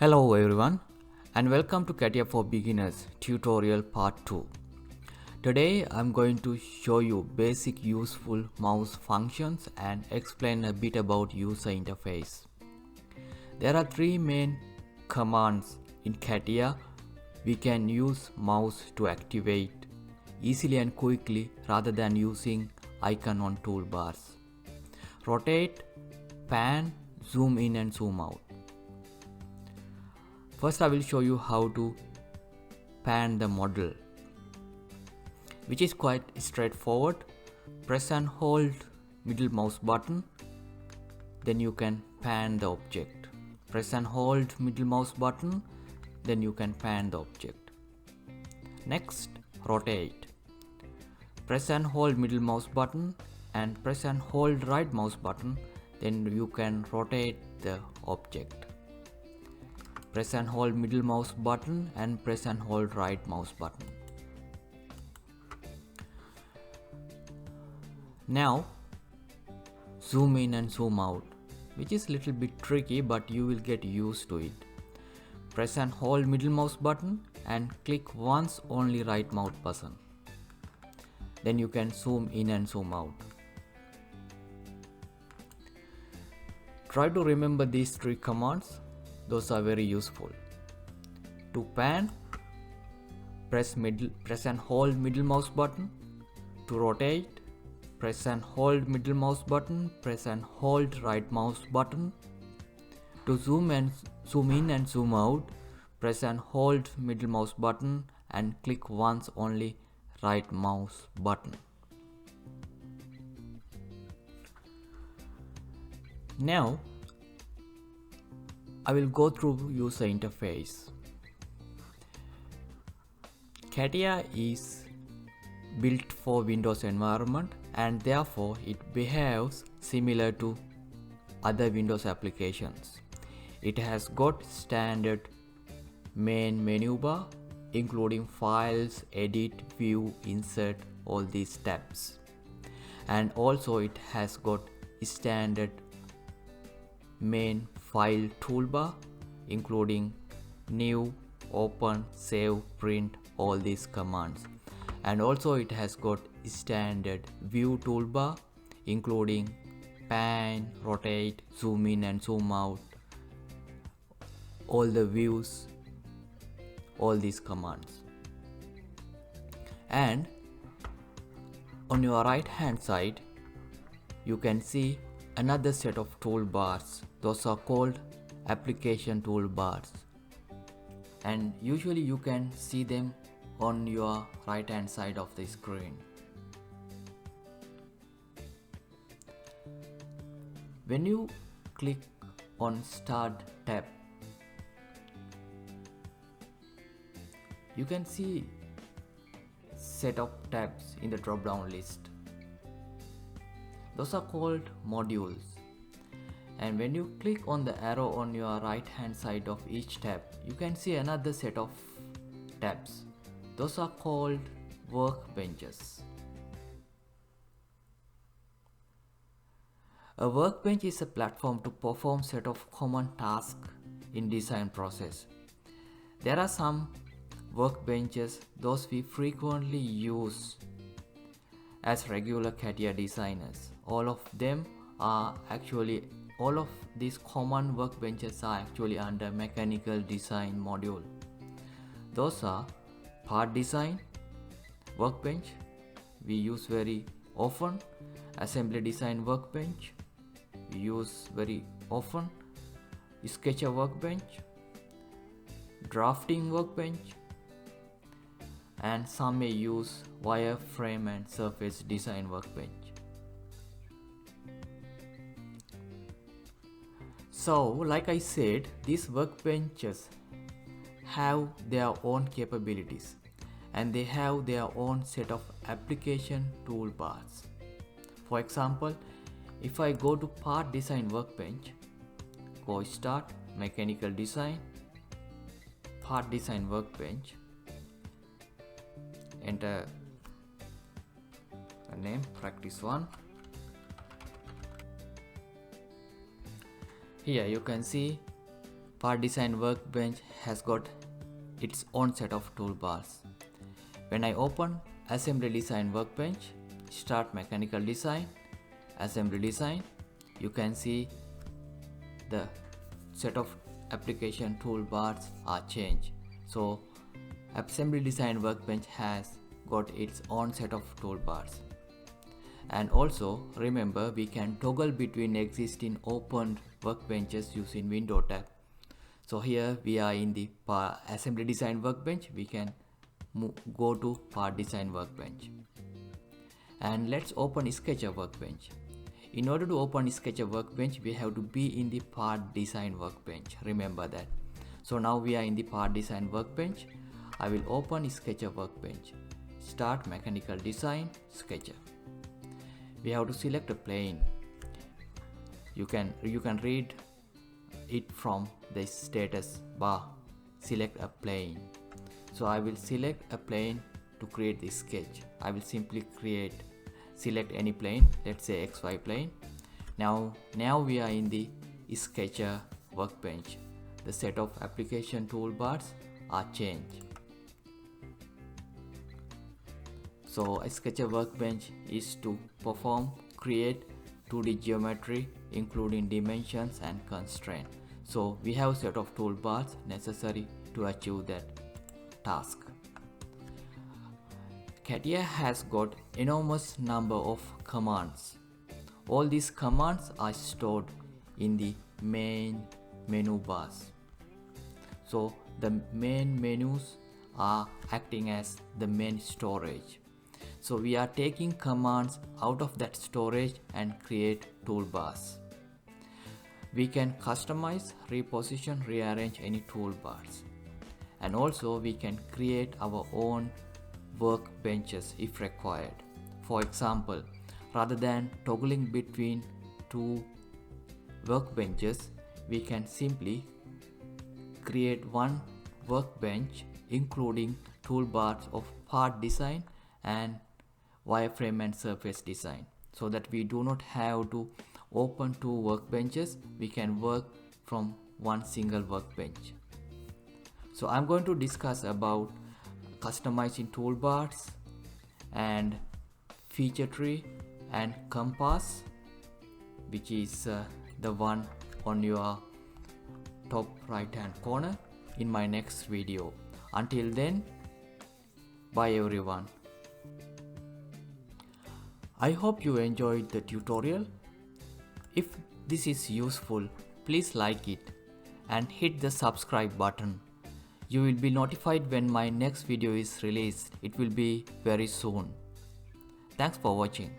Hello everyone and welcome to CATIA for Beginners tutorial part 2. Today I'm going to show you basic useful mouse functions and explain a bit about user interface. There are three main commands in CATIA we can use mouse to activate easily and quickly rather than using icon on toolbars. Rotate, pan, zoom in and zoom out. First I will show you how to pan the model, which is quite straightforward. Press and hold middle mouse button, then you can pan the object. Press and hold middle mouse button, then you can pan the object. Next, rotate. Press and hold middle mouse button and press and hold right mouse button, then you can rotate the object. Press and hold middle mouse button and press and hold right mouse button. Now zoom in and zoom out, which is little bit tricky but you will get used to it. Press and hold middle mouse button and click once only right mouse button. Then you can zoom in and zoom out. Try to remember these three commands. Those are very useful. To pan, press and hold middle mouse button. To rotate, press and hold middle mouse button, press and hold right mouse button. To zoom in and zoom out, press and hold middle mouse button and click once only right mouse button. Now I will go through user interface. CATIA is built for Windows environment and therefore it behaves similar to other Windows applications. It has got standard main menu bar including files, edit, view, insert, all these tabs. And also it has got standard main file toolbar including new, open, save, print, all these commands. And also it has got standard view toolbar including pan, rotate, zoom in and zoom out, all the views, all these commands. And on your right hand side you can see another set of toolbars. Those are called application toolbars, and usually you can see them on your right hand side of the screen. When you click on Start tab, you can see set of tabs in the drop down list. Those are called modules, and when you click on the arrow on your right hand side of each tab, you can see another set of tabs. Those are called workbenches. A workbench is a platform to perform set of common tasks in design process. There are some workbenches those we frequently use as regular CATIA designers. All of these common workbenches are actually under mechanical design module. Those are part design workbench, we use very often. Assembly design workbench, we use very often. Sketcher workbench, drafting workbench, and some may use wireframe and surface design workbench. So like I said, these workbenches have their own capabilities and they have their own set of application toolbars. For example, if I go to part design workbench, go start, mechanical design, part design workbench, enter a name, practice 1. Here you can see Part Design Workbench has got its own set of toolbars. When I open Assembly Design Workbench, Start Mechanical Design, Assembly Design, you can see the set of application toolbars are changed. So Assembly Design Workbench has got its own set of toolbars. And also remember, we can toggle between existing opened workbenches using Window tab. So here we are in the Assembly Design Workbench. We can go to Part Design Workbench. And let's open Sketcher Workbench. In order to open Sketcher Workbench, we have to be in the Part Design Workbench. Remember that. So now we are in the Part Design Workbench. I will open Sketcher Workbench. Start Mechanical Design, Sketcher. We have to select a plane. You can read it from the status bar. Select a plane. So I will select a plane to create this sketch. I will simply select any plane, let's say XY plane. Now we are in the Sketcher Workbench. The set of application toolbars are changed. So a Sketcher Workbench is to create 2D geometry including dimensions and constraints. So we have a set of toolbars necessary to achieve that task. CATIA has got enormous number of commands. All these commands are stored in the main menu bars. So the main menus are acting as the main storage. So we are taking commands out of that storage and create toolbars. We can customize, reposition, rearrange any toolbars. And also we can create our own workbenches if required. For example, rather than toggling between two workbenches, we can simply create one workbench including toolbars of part design and wireframe and surface design, so that we do not have to open two workbenches. We can work from one single workbench. So I'm going to discuss about customizing toolbars and feature tree and compass, which is the one on your top right hand corner, in my next video. Until then, bye everyone. I hope you enjoyed the tutorial. If this is useful, please like it and hit the subscribe button. You will be notified when my next video is released. It will be very soon. Thanks for watching.